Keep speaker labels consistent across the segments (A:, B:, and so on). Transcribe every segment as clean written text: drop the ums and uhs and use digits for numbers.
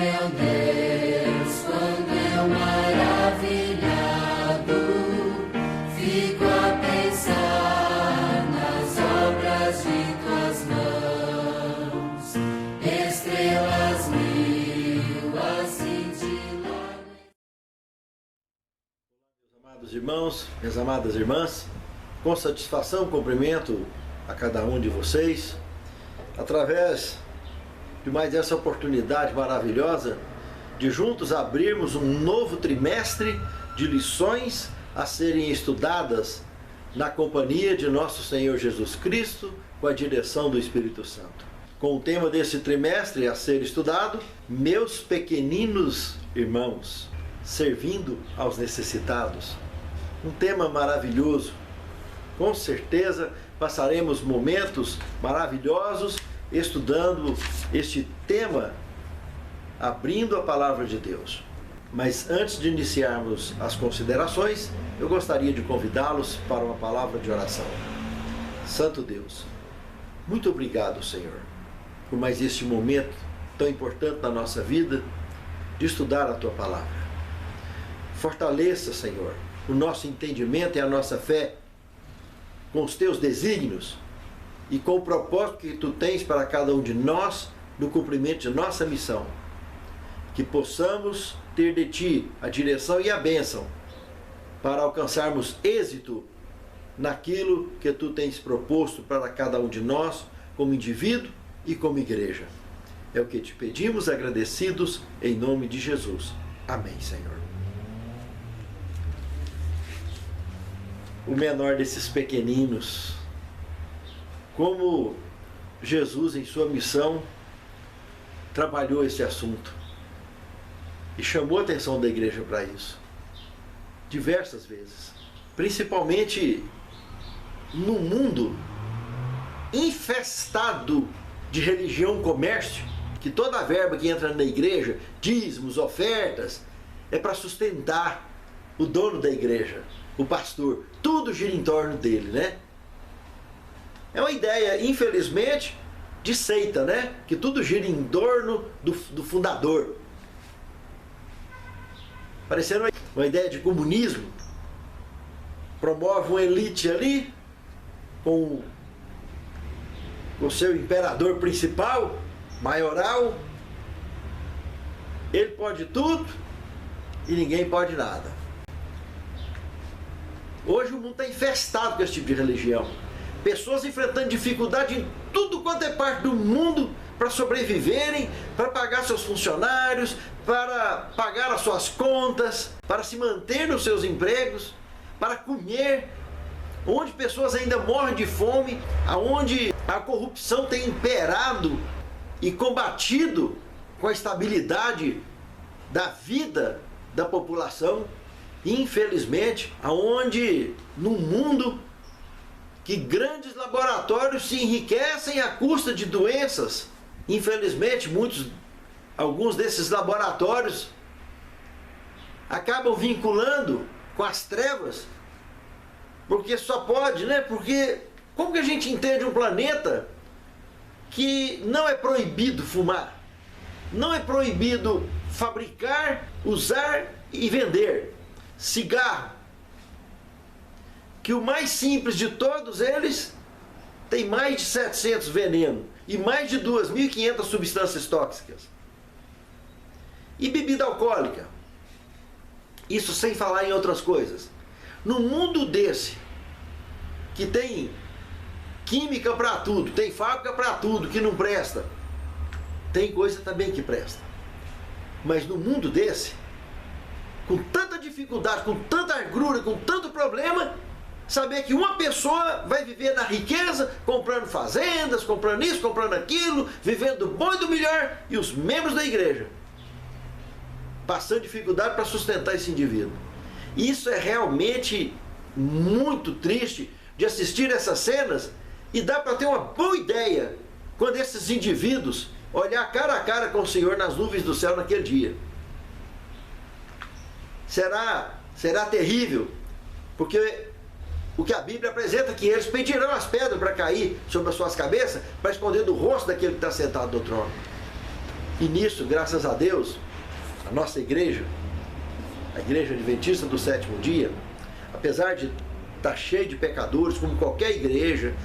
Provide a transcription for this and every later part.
A: meu Deus, quando eu maravilhado fico a pensar nas obras de tuas mãos, estrelas mil a cintilar.
B: Meus amados irmãos, minhas amadas irmãs, com satisfação cumprimento a cada um de vocês através de mais essa oportunidade maravilhosa de juntos abrirmos um novo trimestre de lições a serem estudadas na companhia de nosso Senhor Jesus Cristo, com a direção do Espírito Santo. Com o tema desse trimestre a ser estudado, meus pequeninos irmãos, servindo aos necessitados. Um tema maravilhoso. Com certeza passaremos momentos maravilhosos estudando este tema, abrindo a palavra de Deus. Mas antes de iniciarmos as considerações, eu gostaria de convidá-los para uma palavra de oração. Santo Deus, muito obrigado, Senhor, por mais este momento tão importante na nossa vida de estudar a Tua palavra. Fortaleça, Senhor, o nosso entendimento e a nossa fé com os Teus desígnios e com o propósito que Tu tens para cada um de nós no cumprimento de nossa missão. Que possamos ter de Ti a direção e a bênção para alcançarmos êxito naquilo que Tu tens proposto para cada um de nós, como indivíduo e como igreja. É o que Te pedimos, agradecidos, em nome de Jesus. Amém, Senhor. O menor desses pequeninos, como Jesus em sua missão trabalhou esse assunto e chamou a atenção da igreja para isso diversas vezes, principalmente no mundo infestado de religião, comércio, que toda a verba que entra na igreja, dízimos, ofertas, é para sustentar o dono da igreja, o pastor. Tudo gira em torno dele, né? É uma ideia, infelizmente, de seita, né? Que tudo gira em torno do fundador. Parecendo uma ideia de comunismo. Promove uma elite ali, com o seu imperador principal, maioral. Ele pode tudo e ninguém pode nada. Hoje o mundo está infestado com esse tipo de religião. Pessoas enfrentando dificuldade em tudo quanto é parte do mundo para sobreviverem, para pagar seus funcionários, para pagar as suas contas, para se manter nos seus empregos, para comer, onde pessoas ainda morrem de fome, aonde a corrupção tem imperado e combatido com a estabilidade da vida da população. Infelizmente, aonde no mundo que grandes laboratórios se enriquecem à custa de doenças. Infelizmente, alguns desses laboratórios acabam vinculando com as trevas, porque só pode, né? Porque como que a gente entende um planeta que não é proibido fumar, não é proibido fabricar, usar e vender cigarro, que o mais simples de todos eles tem mais de 700 venenos e mais de 2.500 substâncias tóxicas. E bebida alcoólica, isso sem falar em outras coisas. No mundo desse, que tem química para tudo, tem fábrica para tudo que não presta, tem coisa também que presta. Mas no mundo desse, com tanta dificuldade, com tanta agrura, com tanto problema, saber que uma pessoa vai viver na riqueza, comprando fazendas, comprando isso, comprando aquilo, vivendo do bom e do melhor, e os membros da igreja passando dificuldade para sustentar esse indivíduo. Isso é realmente muito triste de assistir essas cenas, e dá para ter uma boa ideia quando esses indivíduos olhar cara a cara com o Senhor nas nuvens do céu naquele dia. Será terrível, porque o que a Bíblia apresenta é que eles pedirão as pedras para cair sobre as suas cabeças, para esconder do rosto daquele que está sentado no trono. E nisso, graças a Deus, a nossa igreja, a Igreja Adventista do Sétimo Dia, apesar de estar cheia de pecadores, como qualquer igreja,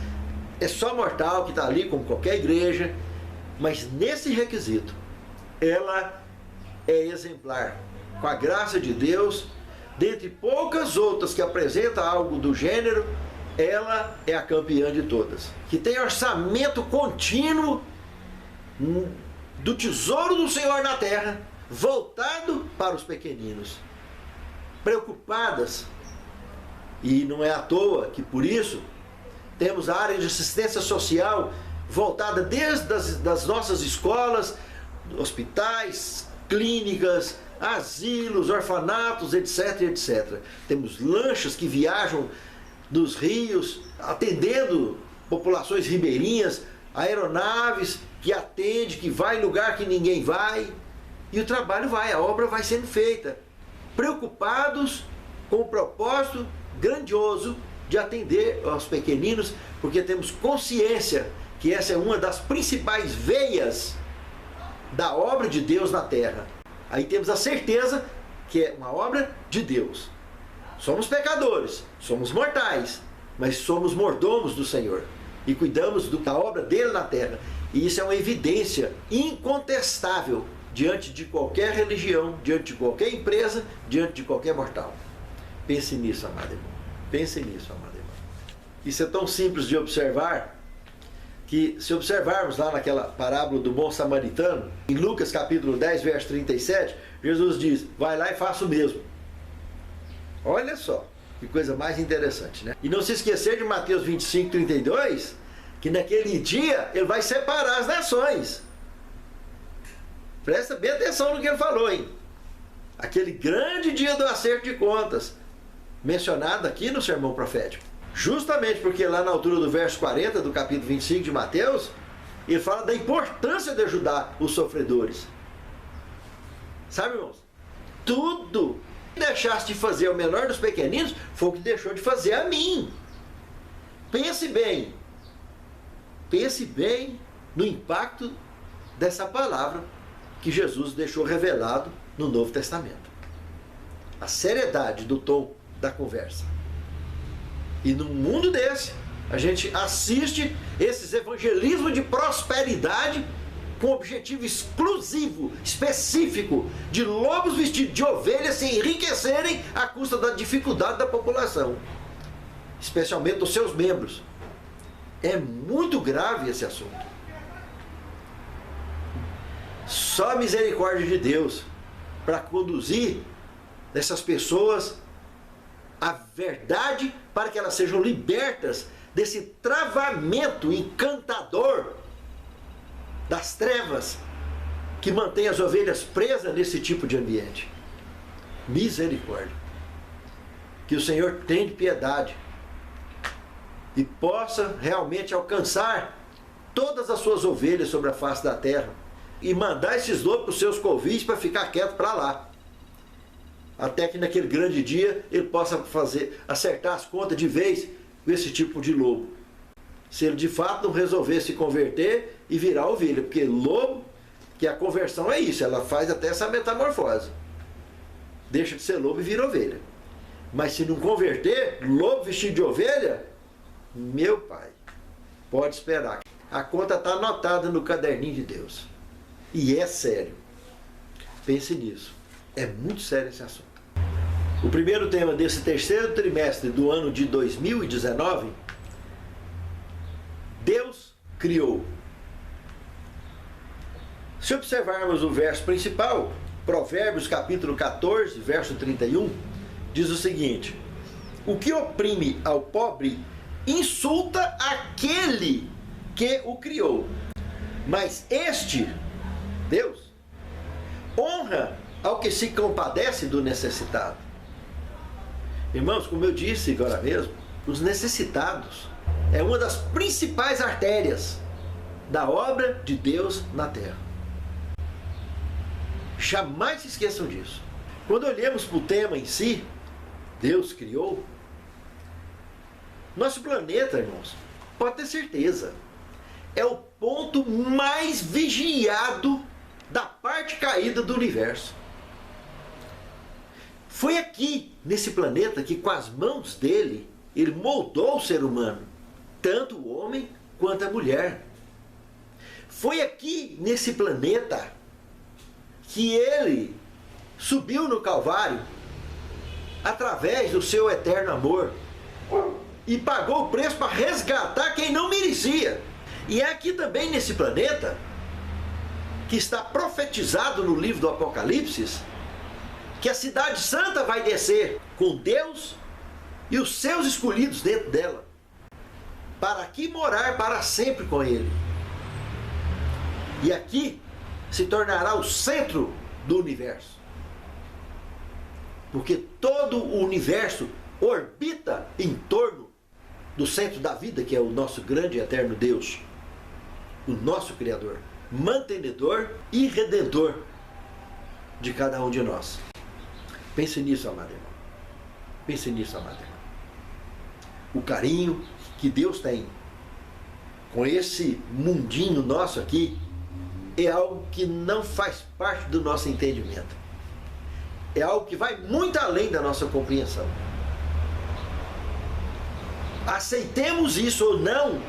B: é só mortal que está ali, como qualquer igreja, mas nesse requisito, ela é exemplar. Com a graça de Deus, dentre poucas outras que apresentam algo do gênero, ela é a campeã de todas. Que tem orçamento contínuo do tesouro do Senhor na terra, voltado para os pequeninos. Preocupadas, e não é à toa que por isso temos a área de assistência social voltada desde das nossas escolas, hospitais, clínicas, asilos, orfanatos, etc, etc. Temos lanchas que viajam dos rios, atendendo populações ribeirinhas, aeronaves que atende, que vai em lugar que ninguém vai, e o trabalho vai, a obra vai sendo feita. Preocupados com o propósito grandioso de atender aos pequeninos, porque temos consciência que essa é uma das principais veias da obra de Deus na terra. Aí temos a certeza que é uma obra de Deus. Somos pecadores, somos mortais, mas somos mordomos do Senhor e cuidamos da obra dele na terra. E isso é uma evidência incontestável diante de qualquer religião, diante de qualquer empresa, diante de qualquer mortal. Pense nisso, amado irmão. Pense nisso, amado irmão. Isso é tão simples de observar, que se observarmos lá naquela parábola do bom samaritano, em Lucas capítulo 10, verso 37, Jesus diz, vai lá e faça o mesmo. Olha só, que coisa mais interessante, né? E não se esquecer de Mateus 25, 32, que naquele dia ele vai separar as nações. Presta bem atenção no que ele falou, hein? Aquele grande dia do acerto de contas, mencionado aqui no sermão profético. Justamente porque lá na altura do verso 40 do capítulo 25 de Mateus, ele fala da importância de ajudar os sofredores. Sabe, irmãos? Tudo que deixaste de fazer ao menor dos pequeninos foi o que deixou de fazer a mim. Pense bem no impacto dessa palavra que Jesus deixou revelado no Novo Testamento. A seriedade do tom da conversa. E num mundo desse, a gente assiste esses evangelismos de prosperidade com objetivo exclusivo, específico, de lobos vestidos de ovelhas se enriquecerem à custa da dificuldade da população, especialmente dos seus membros. É muito grave esse assunto. Só a misericórdia de Deus para conduzir essas pessoas à verdade, para que elas sejam libertas desse travamento encantador das trevas que mantém as ovelhas presas nesse tipo de ambiente. Misericórdia. Que o Senhor tenha piedade e possa realmente alcançar todas as suas ovelhas sobre a face da terra e mandar esses lobos para os seus covis para ficar quieto para lá. Até que naquele grande dia ele possa acertar as contas de vez com esse tipo de lobo. Se ele de fato não resolver se converter e virar ovelha. Porque lobo, que a conversão é isso, ela faz até essa metamorfose. Deixa de ser lobo e vira ovelha. Mas se não converter, lobo vestido de ovelha, meu pai, pode esperar. A conta está anotada no caderninho de Deus. E é sério. Pense nisso. É muito sério esse assunto. O primeiro tema desse terceiro trimestre do ano de 2019, Deus criou. Se observarmos o verso principal, Provérbios capítulo 14, verso 31, diz o seguinte: o que oprime ao pobre insulta aquele que o criou, mas este, Deus, honra ao que se compadece do necessitado. Irmãos, como eu disse agora mesmo, os necessitados é uma das principais artérias da obra de Deus na terra. Jamais se esqueçam disso. Quando olhamos para o tema em si, Deus criou, nosso planeta, irmãos, pode ter certeza, é o ponto mais vigiado da parte caída do universo. Foi aqui, nesse planeta, que com as mãos dele, ele moldou o ser humano, tanto o homem quanto a mulher. Foi aqui, nesse planeta, que ele subiu no Calvário, através do seu eterno amor, e pagou o preço para resgatar quem não merecia. E é aqui também, nesse planeta, que está profetizado no livro do Apocalipse, que a cidade santa vai descer com Deus e os seus escolhidos dentro dela, para aqui morar para sempre com ele. E aqui se tornará o centro do universo, porque todo o universo orbita em torno do centro da vida, que é o nosso grande e eterno Deus, o nosso Criador, mantenedor e redentor de cada um de nós. Pense nisso, amado irmão. Pense nisso, amado irmão. O carinho que Deus tem com esse mundinho nosso aqui é algo que não faz parte do nosso entendimento. É algo que vai muito além da nossa compreensão. Aceitemos isso ou não,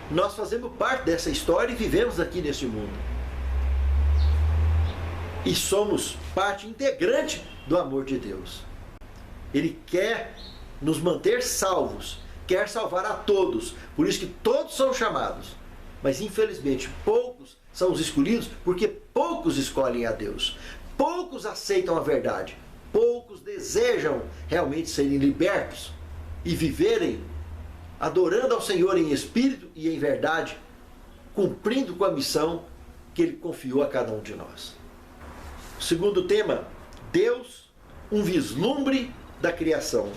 B: nós fazemos parte dessa história e vivemos aqui neste mundo. E somos parte integrante do amor de Deus. Ele quer nos manter salvos, quer salvar a todos. Por isso que todos são chamados. Mas infelizmente poucos são os escolhidos, porque poucos escolhem a Deus. Poucos aceitam a verdade. Poucos desejam realmente serem libertos e viverem adorando ao Senhor em espírito e em verdade, cumprindo com a missão que Ele confiou a cada um de nós. O segundo tema, Deus, um vislumbre da criação.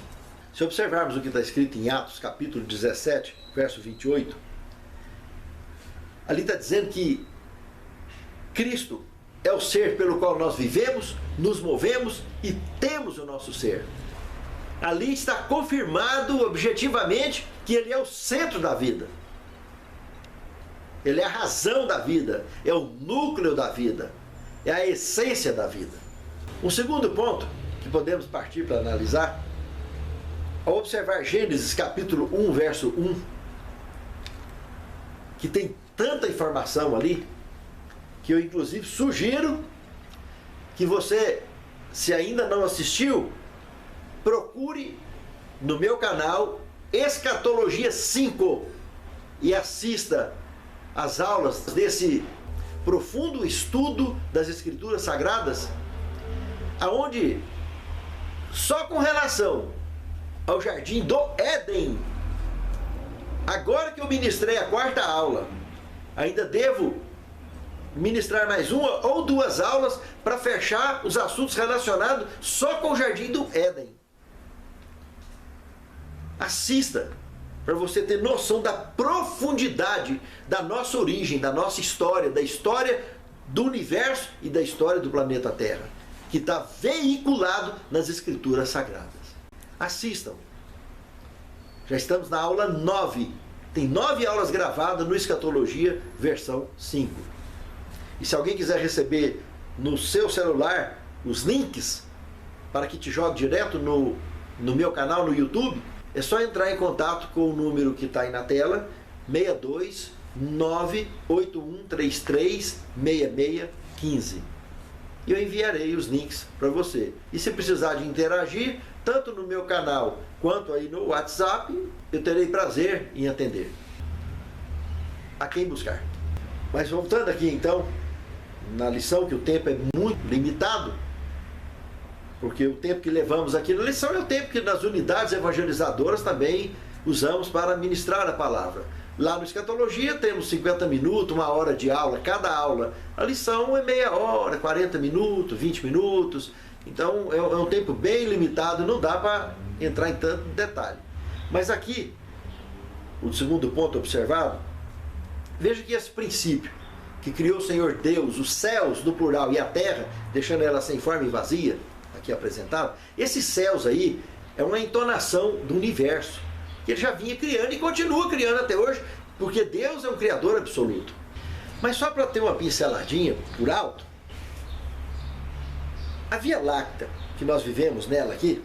B: Se observarmos o que está escrito em Atos capítulo 17, verso 28, ali está dizendo que Cristo é o ser pelo qual nós vivemos, nos movemos e temos o nosso ser. Ali está confirmado objetivamente que Ele é o centro da vida. Ele é a razão da vida, é o núcleo da vida, é a essência da vida. Um segundo ponto que podemos partir para analisar, ao observar Gênesis capítulo 1, verso 1, que tem tanta informação ali, que eu inclusive sugiro que você, se ainda não assistiu, procure no meu canal Escatologia 5 e assista às aulas desse profundo estudo das Escrituras Sagradas, aonde só com relação ao Jardim do Éden, agora que eu ministrei a 4ª aula, ainda devo ministrar mais uma ou 2 aulas para fechar os assuntos relacionados só com o Jardim do Éden. Assista, para você ter noção da profundidade da nossa origem, da nossa história, da história do universo e da história do planeta Terra, que está veiculado nas Escrituras Sagradas. Assistam. Já estamos na aula 9. Tem 9 aulas gravadas no Escatologia, versão 5. E se alguém quiser receber no seu celular os links para que te jogue direto no meu canal no YouTube, é só entrar em contato com o número que está aí na tela, 62 98133 6615. E eu enviarei os links para você. E se precisar de interagir, tanto no meu canal quanto aí no WhatsApp, eu terei prazer em atender. A quem buscar. Mas voltando aqui então, na lição, que o tempo é muito limitado, porque o tempo que levamos aqui na lição é o tempo que nas unidades evangelizadoras também usamos para ministrar a palavra. Lá no Escatologia temos 50 minutos, 1 hora de aula, cada aula. A lição é meia hora, 40 minutos, 20 minutos. Então é um tempo bem limitado, não dá para entrar em tanto detalhe. Mas aqui, o segundo ponto observado, veja que esse princípio que criou o Senhor Deus, os céus no plural e a terra, deixando ela sem forma e vazia, aqui apresentado, esses céus aí é uma entonação do universo, que ele já vinha criando e continua criando até hoje, porque Deus é um criador absoluto. Mas só para ter uma pinceladinha por alto, A Via Láctea, que nós vivemos nela aqui,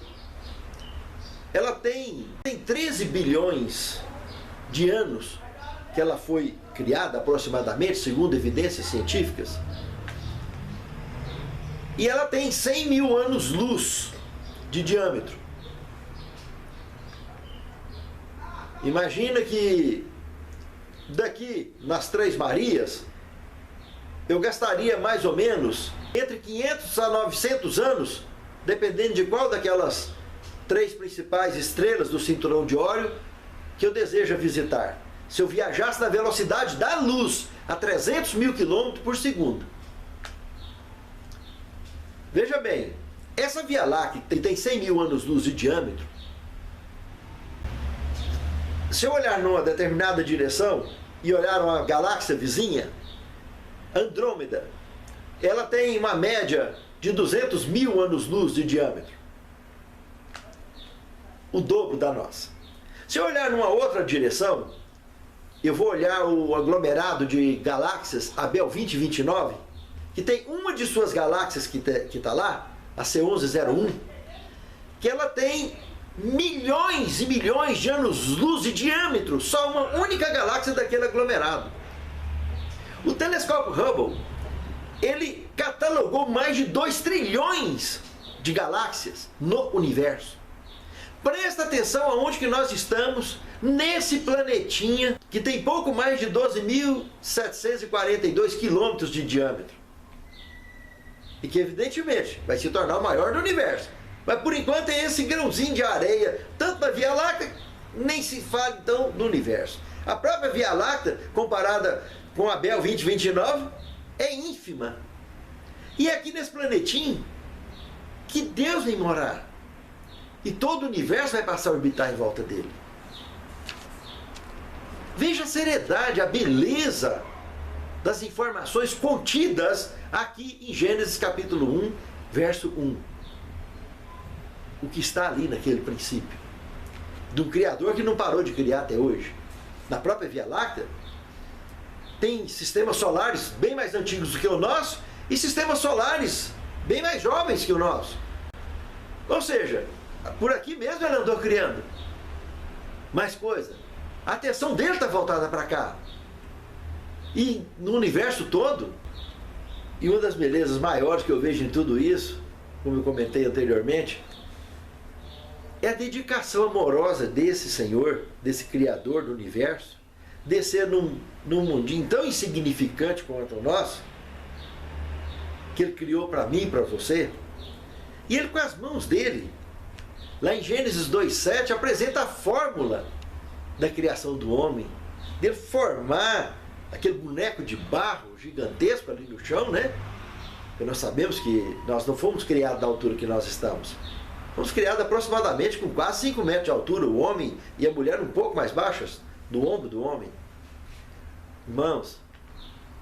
B: ela tem 13 bilhões de anos que ela foi criada, aproximadamente, segundo evidências científicas. E ela tem 100 mil anos-luz de diâmetro. Imagina que daqui nas Três Marias, eu gastaria mais ou menos entre 500 a 900 anos, dependendo de qual daquelas três principais estrelas do cinturão de Órion que eu desejo visitar. Se eu viajasse na velocidade da luz a 300 mil km por segundo. Veja bem, essa Via Láctea que tem 100 mil anos-luz de diâmetro, se eu olhar numa determinada direção e olhar uma galáxia vizinha, Andrômeda, ela tem uma média de 200 mil anos-luz de diâmetro. O dobro da nossa. Se eu olhar numa outra direção, eu vou olhar o aglomerado de galáxias Abell 2029, que tem uma de suas galáxias que está lá, a C1101, que ela tem milhões e milhões de anos-luz de diâmetro, só uma única galáxia daquele aglomerado. O telescópio Hubble, ele catalogou mais de 2 trilhões de galáxias no universo. Presta atenção aonde que nós estamos, nesse planetinha que tem pouco mais de 12.742 quilômetros de diâmetro. E que evidentemente vai se tornar o maior do universo. Mas por enquanto é esse grãozinho de areia, tanto na Via Láctea, nem se fala então do universo. A própria Via Láctea, comparada com a Abell 2029, é ínfima. E é aqui nesse planetinho que Deus vem morar. E todo o universo vai passar a orbitar em volta dele. Veja a seriedade, a beleza das informações contidas aqui em Gênesis capítulo 1, verso 1. O que está ali naquele princípio. De um Criador que não parou de criar até hoje. Na própria Via Láctea, tem sistemas solares bem mais antigos do que o nosso e sistemas solares bem mais jovens que o nosso. Ou seja, por aqui mesmo ele andou criando. Mais coisa. A atenção dele está voltada para cá. E no universo todo, e uma das belezas maiores que eu vejo em tudo isso, como eu comentei anteriormente, é a dedicação amorosa desse Senhor, desse Criador do universo, descer num mundinho tão insignificante quanto o nosso, que Ele criou para mim e para você, e Ele com as mãos dele, lá em Gênesis 2,7, apresenta a fórmula da criação do homem, dele formar aquele boneco de barro gigantesco ali no chão, né? Porque nós sabemos que nós não fomos criados da altura que nós estamos. Fomos criados aproximadamente com quase 5 metros de altura, o homem e a mulher um pouco mais baixas do ombro do homem. Irmãos,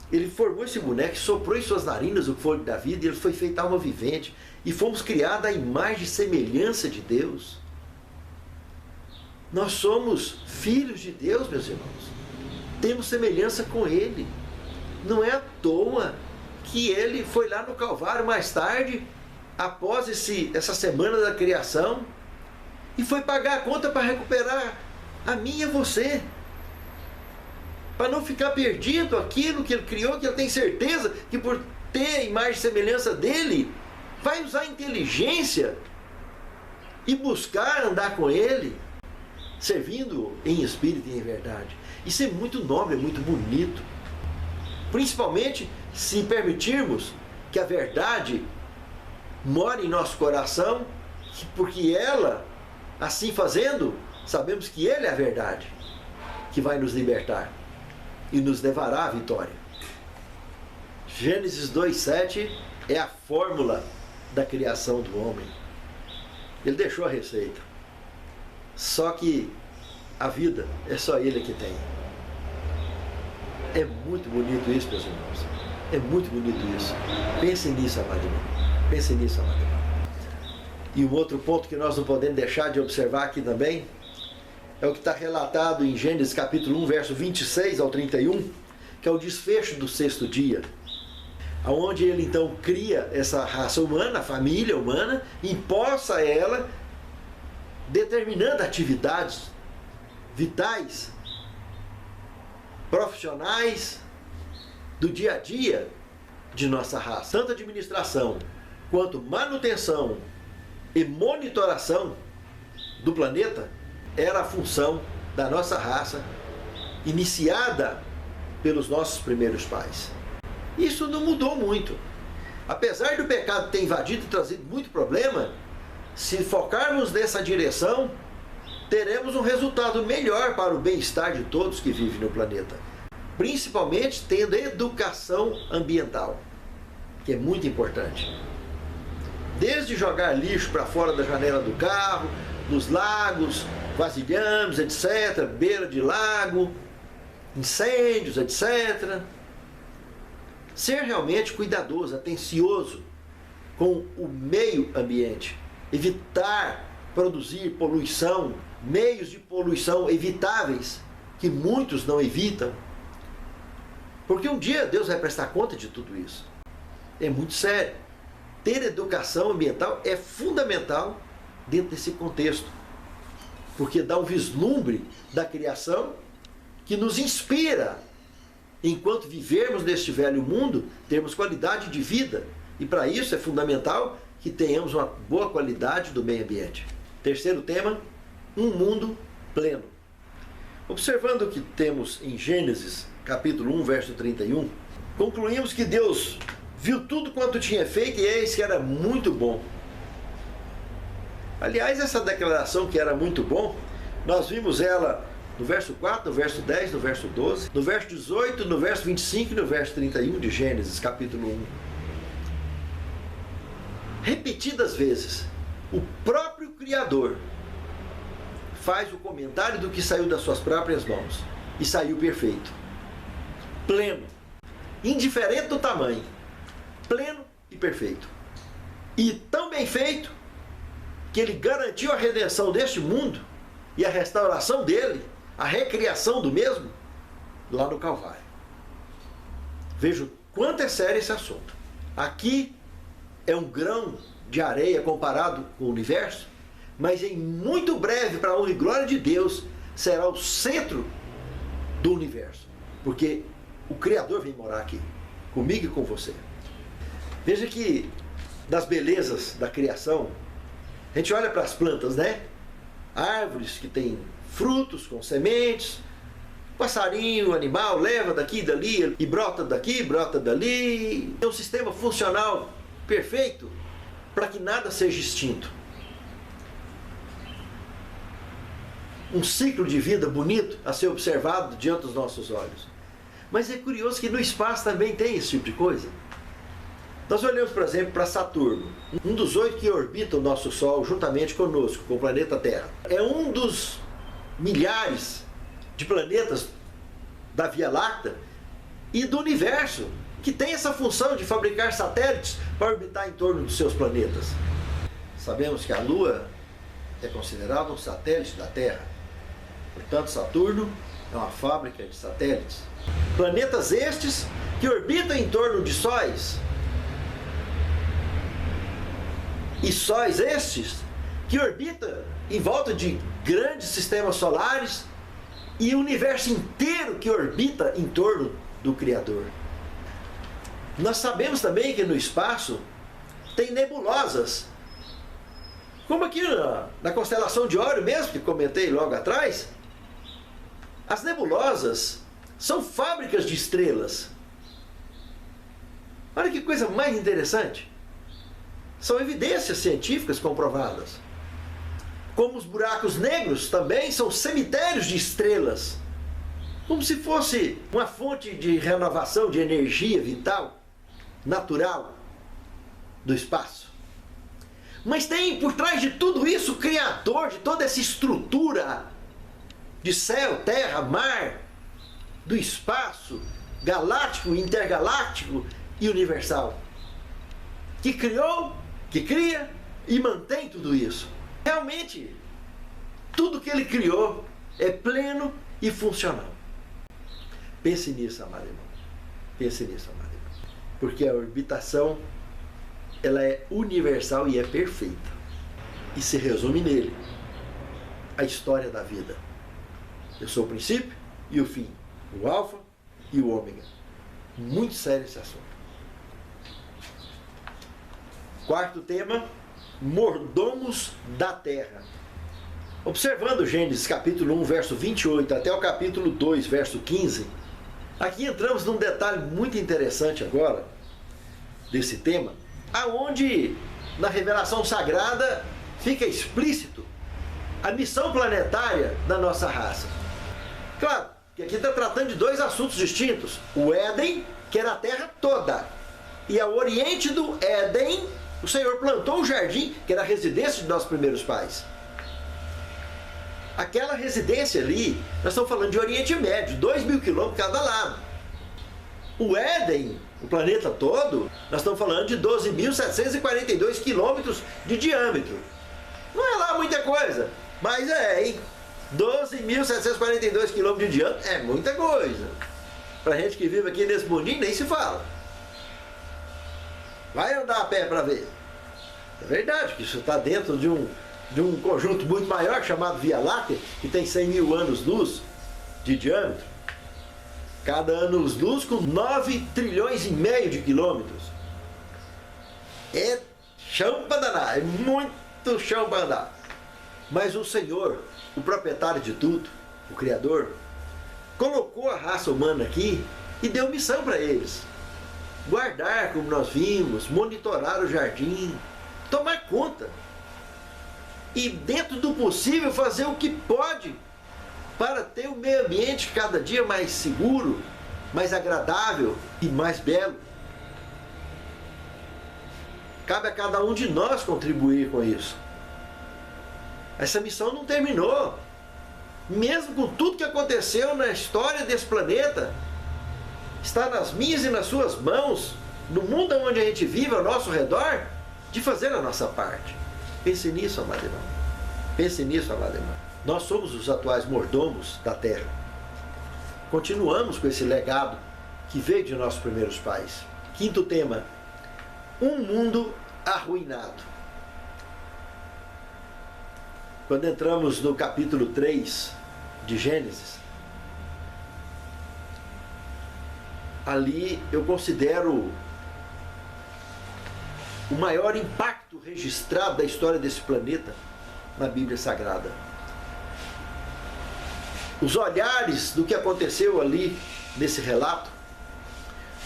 B: ele formou esse boneco, soprou em suas narinas o fôlego da vida, e ele foi feito alma vivente, e fomos criados à imagem e semelhança de Deus. Nós somos filhos de Deus, meus irmãos. Temos semelhança com Ele. Não é à toa que Ele foi lá no Calvário mais tarde, após essa semana da criação, e foi pagar a conta para recuperar a mim e a você. Para não ficar perdido aquilo que Ele criou, que Ele tem certeza que por ter a imagem e semelhança dEle, vai usar a inteligência e buscar andar com Ele, servindo em espírito e em verdade. Isso é muito nobre, é muito bonito. Principalmente se permitirmos que a verdade more em nosso coração, porque ela, assim fazendo, sabemos que Ele é a verdade, que vai nos libertar e nos levará à vitória. Gênesis 2,7 é a fórmula da criação do homem. Ele deixou a receita. Só que a vida é só Ele que tem. É muito bonito isso, meus irmãos. É muito bonito isso. Pensem nisso, amado irmão. Pensem nisso, amado irmão. E um outro ponto que nós não podemos deixar de observar aqui também é o que está relatado em Gênesis capítulo 1, verso 26 ao 31, que é o desfecho do 6º dia. onde ele então cria essa raça humana, a família humana, imposta a ela, determinando atividades vitais, profissionais, do dia a dia de nossa raça. Tanto administração quanto manutenção e monitoração do planeta era a função da nossa raça, iniciada pelos nossos primeiros pais. Isso não mudou muito. Apesar do pecado ter invadido e trazido muito problema, se focarmos nessa direção, teremos um resultado melhor para o bem-estar de todos que vivem no planeta. Principalmente tendo educação ambiental, que é muito importante. Desde jogar lixo para fora da janela do carro, nos lagos, vasilhames, etc., beira de lago, incêndios, etc. Ser realmente cuidadoso, atencioso com o meio ambiente. Evitar produzir poluição, meios de poluição evitáveis, que muitos não evitam. Porque um dia Deus vai prestar conta de tudo isso. É muito sério. Ter educação ambiental é fundamental dentro desse contexto. Porque dá um vislumbre da criação que nos inspira, enquanto vivermos neste velho mundo, termos qualidade de vida. E para isso é fundamental que tenhamos uma boa qualidade do meio ambiente. Terceiro tema, um mundo pleno. Observando o que temos em Gênesis, capítulo 1, verso 31, concluímos que Deus viu tudo quanto tinha feito e eis que era muito bom. Aliás, essa declaração que era muito bom, nós vimos ela no verso 4, no verso 10, no verso 12, no verso 18, no verso 25 e no verso 31 de Gênesis, capítulo 1. Repetidas vezes, o próprio Criador faz o comentário do que saiu das suas próprias mãos. E saiu perfeito, pleno, indiferente do tamanho, pleno e perfeito. E tão bem feito que ele garantiu a redenção deste mundo e a restauração dele, a recriação do mesmo, lá no Calvário. Veja quanto é sério esse assunto. Aqui é um grão de areia comparado com o universo, mas em muito breve, para a honra e glória de Deus, será o centro do universo. Porque o Criador vem morar aqui, comigo e com você. Veja que das belezas da criação, a gente olha para as plantas, né? Árvores que têm frutos com sementes, passarinho, animal, leva daqui e dali, e brota daqui, brota dali. É um sistema funcional perfeito para que nada seja extinto. Um ciclo de vida bonito a ser observado diante dos nossos olhos. Mas é curioso que no espaço também tem esse tipo de coisa. Nós olhamos, por exemplo, para Saturno, um dos 8 que orbitam o nosso Sol juntamente conosco, com o planeta Terra. É um dos milhares de planetas da Via Láctea e do universo, que tem essa função de fabricar satélites para orbitar em torno dos seus planetas. Sabemos que a Lua é considerada um satélite da Terra. Portanto, Saturno é uma fábrica de satélites. Planetas estes que orbitam em torno de sóis. E sóis estes que orbitam em volta de grandes sistemas solares e o universo inteiro que orbita em torno do Criador. Nós sabemos também que no espaço tem nebulosas. Como aqui na constelação de Órion mesmo, que comentei logo atrás, as nebulosas são fábricas de estrelas. Olha que coisa mais interessante. São evidências científicas comprovadas. Como os buracos negros também são cemitérios de estrelas. Como se fosse uma fonte de renovação de energia vital, natural, do espaço. Mas tem por trás de tudo isso o Criador de toda essa estrutura de céu, terra, mar, do espaço galáctico, intergaláctico e universal. Que criou, que cria e mantém tudo isso. Realmente, tudo que ele criou é pleno e funcional. Pense nisso, amado irmão. Pense nisso, amado irmão. porque a orbitação ela é universal e é perfeita. E se resume nele a história da vida. Eu sou o princípio e o fim, o alfa e o ômega. Muito sério esse assunto. Quarto tema, mordomos da terra. Observando Gênesis capítulo 1, verso 28 até o capítulo 2, verso 15, aqui entramos num detalhe muito interessante agora, desse tema, aonde na revelação sagrada fica explícito a missão planetária da nossa raça. Claro, que aqui está tratando de dois assuntos distintos. O Éden, que era a terra toda, e ao oriente do Éden, o Senhor plantou o jardim, que era a residência de nossos primeiros pais. Aquela residência ali, nós estamos falando de Oriente Médio, 2.000 quilômetros cada lado. O Éden, o planeta todo, nós estamos falando de 12.742 quilômetros de diâmetro. Não é lá muita coisa, mas hein? 12.742 quilômetros de diâmetro é muita coisa. Pra gente que vive aqui nesse mundinho, nem se fala. Vai andar a pé para ver. É verdade que isso está dentro de um conjunto muito maior chamado Via Láctea, que tem 100.000 anos-luz de diâmetro. Cada anos-luz com 9 trilhões e meio de quilômetros. É chão para danar, é muito chão para andar. Mas o Senhor, o proprietário de tudo, o Criador, colocou a raça humana aqui e deu missão para eles. Guardar, como nós vimos, monitorar o jardim, tomar conta. E dentro do possível fazer o que pode para ter o meio ambiente cada dia mais seguro, mais agradável e mais belo. Cabe a cada um de nós contribuir com isso. Essa missão não terminou. Mesmo com tudo que aconteceu na história desse planeta, está nas minhas e nas suas mãos, no mundo onde a gente vive, ao nosso redor, de fazer a nossa parte. Pense nisso, amado irmão. Pense nisso, amado irmão. Nós somos os atuais mordomos da terra. Continuamos com esse legado que veio de nossos primeiros pais. Quinto tema, um mundo arruinado. Quando entramos no capítulo 3 de Gênesis, ali eu considero o maior impacto registrado da história desse planeta na Bíblia Sagrada. Os olhares do que aconteceu ali nesse relato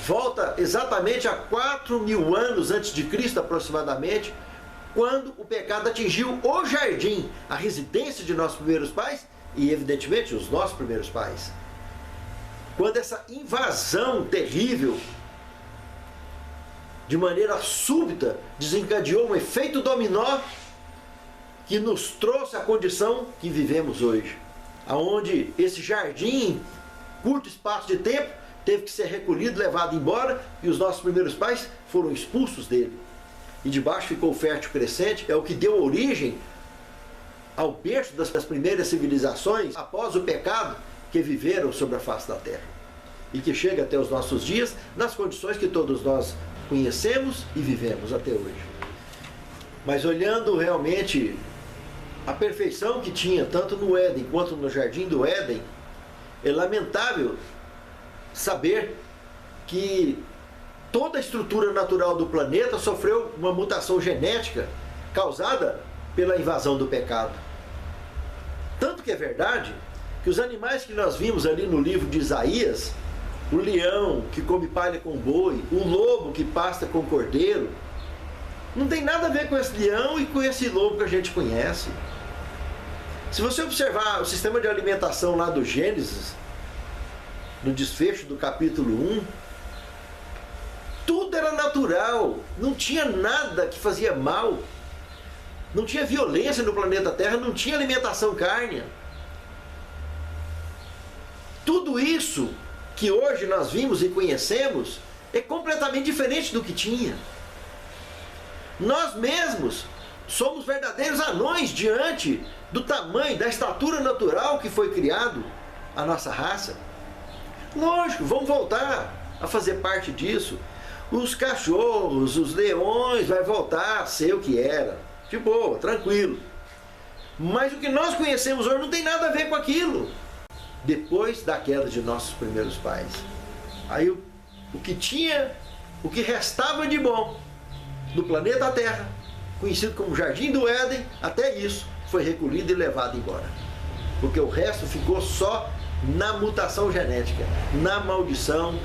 B: volta exatamente a 4.000 anos antes de Cristo aproximadamente, quando o pecado atingiu o jardim, a residência de nossos primeiros pais e evidentemente os nossos primeiros pais. Quando essa invasão terrível, de maneira súbita, desencadeou um efeito dominó que nos trouxe a condição que vivemos hoje. Onde esse jardim, em curto espaço de tempo, teve que ser recolhido, levado embora, e os nossos primeiros pais foram expulsos dele. E debaixo ficou o fértil crescente, é o que deu origem ao berço das primeiras civilizações após o pecado que viveram sobre a face da terra. E que chega até os nossos dias nas condições que todos nós conhecemos e vivemos até hoje. Mas olhando realmente a perfeição que tinha tanto no Éden quanto no jardim do Éden, é lamentável saber que toda a estrutura natural do planeta sofreu uma mutação genética causada pela invasão do pecado. Tanto que é verdade que os animais que nós vimos ali no livro de Isaías, o leão que come palha com boi, o lobo que pasta com cordeiro, não tem nada a ver com esse leão e com esse lobo que a gente conhece. Se você observar o sistema de alimentação lá do Gênesis, no desfecho do capítulo 1, tudo era natural, não tinha nada que fazia mal, não tinha violência no planeta Terra, não tinha alimentação cárnea. Tudo isso que hoje nós vimos e conhecemos é completamente diferente do que tinha. Nós mesmos somos verdadeiros anões diante do tamanho, da estatura natural que foi criado a nossa raça. Lógico, vamos voltar a fazer parte disso. os cachorros, os leões, vai voltar a ser o que era. De boa, tranquilo. Mas o que nós conhecemos hoje não tem nada a ver com aquilo. Depois da queda de nossos primeiros pais. Aí o que restava de bom no planeta Terra, conhecido como Jardim do Éden, até isso foi recolhido e levado embora. Porque o resto ficou só na mutação genética, na maldição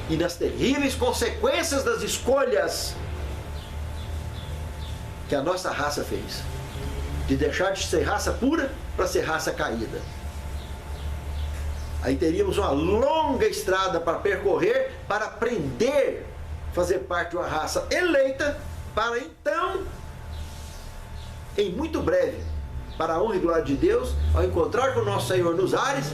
B: e nas terríveis consequências das escolhas que a nossa raça fez. De deixar de ser raça pura para ser raça caída. Aí teríamos uma longa estrada para percorrer para aprender a fazer parte de uma raça eleita, para então, em muito breve, para a honra e glória de Deus, ao encontrar com o nosso Senhor nos ares,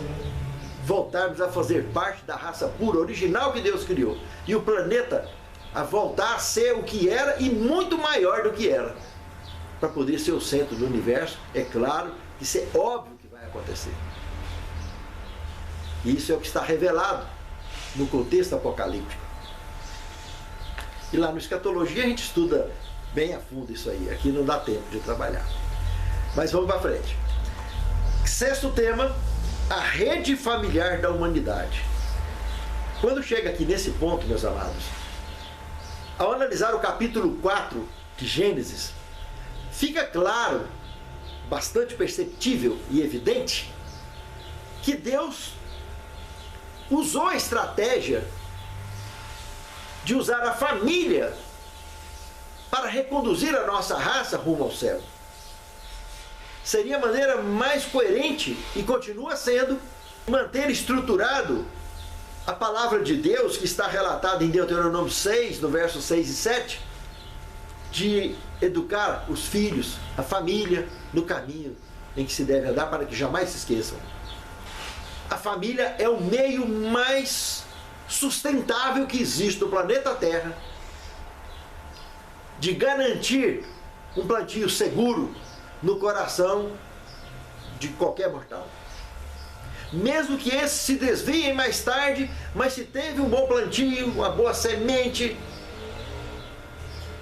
B: voltarmos a fazer parte da raça pura, original que Deus criou. E o planeta a voltar a ser o que era e muito maior do que era. Para poder ser o centro do universo, é claro, isso é óbvio que vai acontecer. E isso é o que está revelado no contexto apocalíptico. E lá no Escatologia a gente estuda bem a fundo isso aí. Aqui não dá tempo de trabalhar. Mas vamos para frente. Sexto tema, a rede familiar da humanidade. Quando chega aqui nesse ponto, meus amados, ao analisar o capítulo 4 de Gênesis, fica claro, bastante perceptível e evidente, que Deus usou a estratégia de usar a família para reconduzir a nossa raça rumo ao céu. Seria a maneira mais coerente, e continua sendo, manter estruturado a palavra de Deus, que está relatada em Deuteronômio 6, no verso 6 e 7, de educar os filhos, a família, no caminho em que se deve andar, para que jamais se esqueçam. A família é o meio mais sustentável que existe no planeta Terra de garantir um plantio seguro no coração de qualquer mortal. Mesmo que esses se desviem mais tarde, mas se teve um bom plantio, uma boa semente,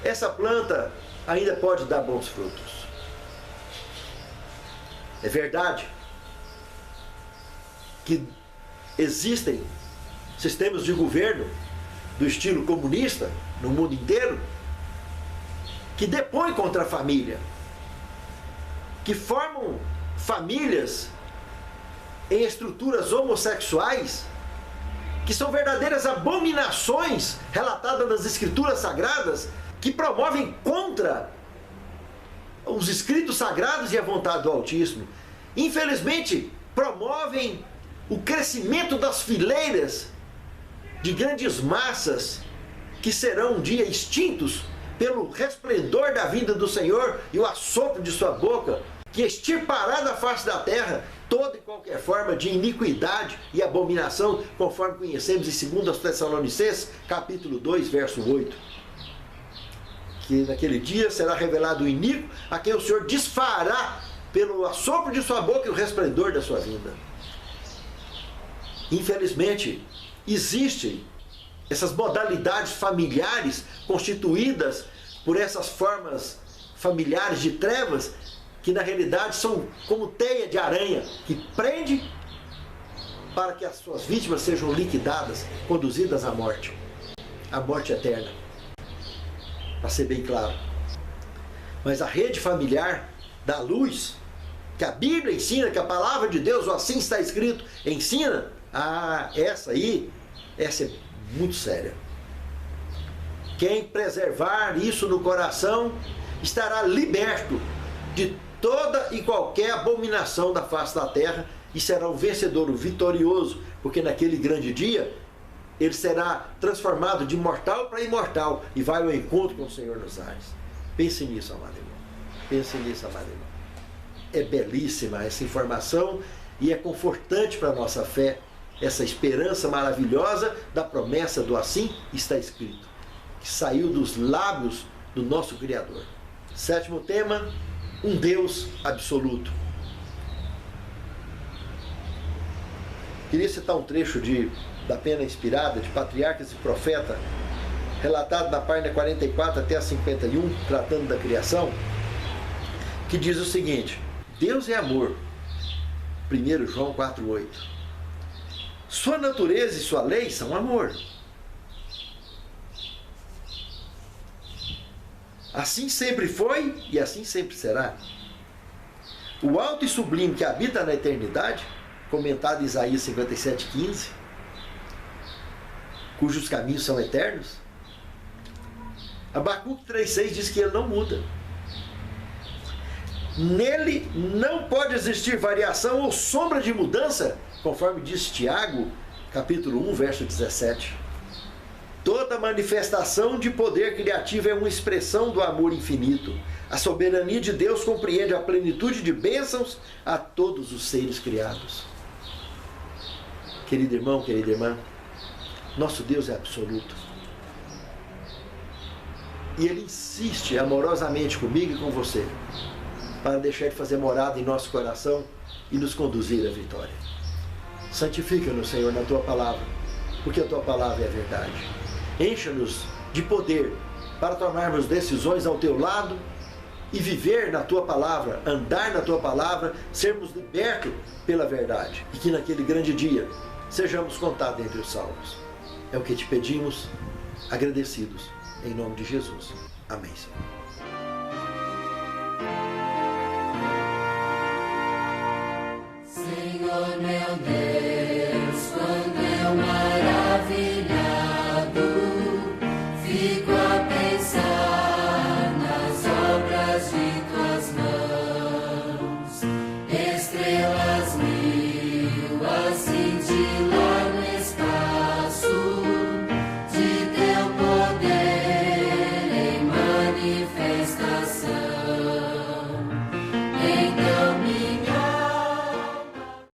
B: essa planta ainda pode dar bons frutos. É verdade que existem sistemas de governo do estilo comunista no mundo inteiro que depõem contra a família, que formam famílias em estruturas homossexuais, que são verdadeiras abominações relatadas nas Escrituras Sagradas, que promovem contra os escritos sagrados e a vontade do Altíssimo. Infelizmente, promovem o crescimento das fileiras de grandes massas que serão um dia extintos pelo resplendor da vinda do Senhor e o assopro de sua boca, que extirpará da face da terra toda e qualquer forma de iniquidade e abominação, conforme conhecemos em 2 Tessalonicenses, capítulo 2, verso 8. Que naquele dia será revelado o iníquo, a quem o Senhor desfará pelo assopro de sua boca e o resplendor da sua vinda. Infelizmente, existem essas modalidades familiares constituídas por essas formas familiares de trevas, que na realidade são como teia de aranha, que prende para que as suas vítimas sejam liquidadas, conduzidas à morte eterna, para ser bem claro. Mas a rede familiar da luz, que a Bíblia ensina, que a palavra de Deus, ou assim está escrito, ensina, essa é muito séria. Quem preservar isso no coração estará liberto de toda e qualquer abominação da face da terra e será um vencedor, um vitorioso, porque naquele grande dia ele será transformado de mortal para imortal e vai ao encontro com o Senhor nos ares. Pense nisso, amado irmão. Pense nisso, amado irmão. É belíssima essa informação e é confortante para a nossa fé, essa esperança maravilhosa da promessa do assim está escrito, que saiu dos lábios do nosso Criador. Sétimo tema, um Deus absoluto. Queria citar um trecho da Pena Inspirada, de Patriarcas e Profeta, relatado na página 44 até a 51, tratando da criação, que diz o seguinte: Deus é amor. 1 João 4,8. Sua natureza e sua lei são amor. Assim sempre foi e assim sempre será. O alto e sublime que habita na eternidade, comentado em Isaías 57,15, cujos caminhos são eternos. Abacuque 3,6 diz que ele não muda. Nele não pode existir variação ou sombra de mudança, conforme diz Tiago, capítulo 1, verso 17. Toda manifestação de poder criativo é uma expressão do amor infinito. A soberania de Deus compreende a plenitude de bênçãos a todos os seres criados. Querido irmão, querida irmã, nosso Deus é absoluto. E Ele insiste amorosamente comigo e com você, para deixar de fazer morada em nosso coração e nos conduzir à vitória. Santifica-nos, Senhor, na Tua palavra, porque a Tua palavra é a verdade. Encha-nos de poder para tomarmos decisões ao Teu lado e viver na Tua palavra, andar na Tua palavra, sermos libertos pela verdade. E que naquele grande dia sejamos contados entre os salvos. É o que te pedimos, agradecidos, em nome de Jesus. Amém, Senhor.